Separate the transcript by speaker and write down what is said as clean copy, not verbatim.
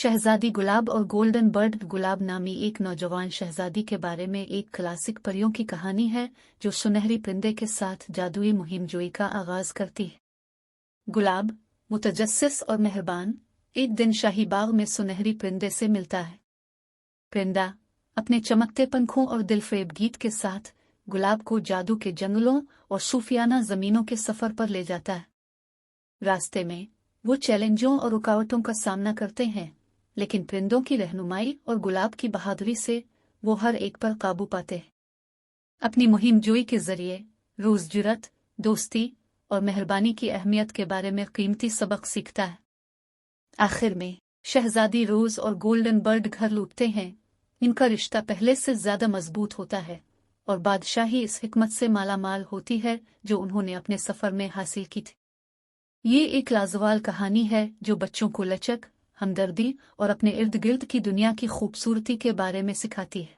Speaker 1: शहजादी गुलाब और golden bird. गुलाब नामी एक नौजवान शहजादी के बारे में एक क्लासिक परियों की कहानी है जो सुनहरी परिंदे के साथ जादुई मुहिम जोई का आगाज करती है। गुलाब, मुतजस्सिस और मेहरबान, एक दिन शाही बाग में सुनहरी परिंदे से मिलता है। परिंदा अपने चमकते पंखों और दिलफरेब गीत के साथ गुलाब को जादू के जंगलों और सूफियाना जमीनों के सफर पर ले जाता है। रास्ते में वो चैलेंजों और रुकावटों का सामना करते हैं, लेकिन परिंदों की रहनुमाई और गुलाब की बहादुरी से वो हर एक पर काबू पाते हैं। अपनी मुहिम जोई के जरिए रोज जुर्रत, दोस्ती और मेहरबानी की अहमियत के बारे में कीमती सबक सीखता है। आखिर में शहजादी रोज और गोल्डन बर्ड घर लौटते हैं। इनका रिश्ता पहले से ज्यादा मजबूत होता है और बादशाही इस हिकमत से मालामाल होती है जो उन्होंने अपने सफर में हासिल की थी। ये एक लाजवाब कहानी है जो बच्चों को लचक, हमदर्दी और अपने इर्द गिर्द की दुनिया की खूबसूरती के बारे में सिखाती है।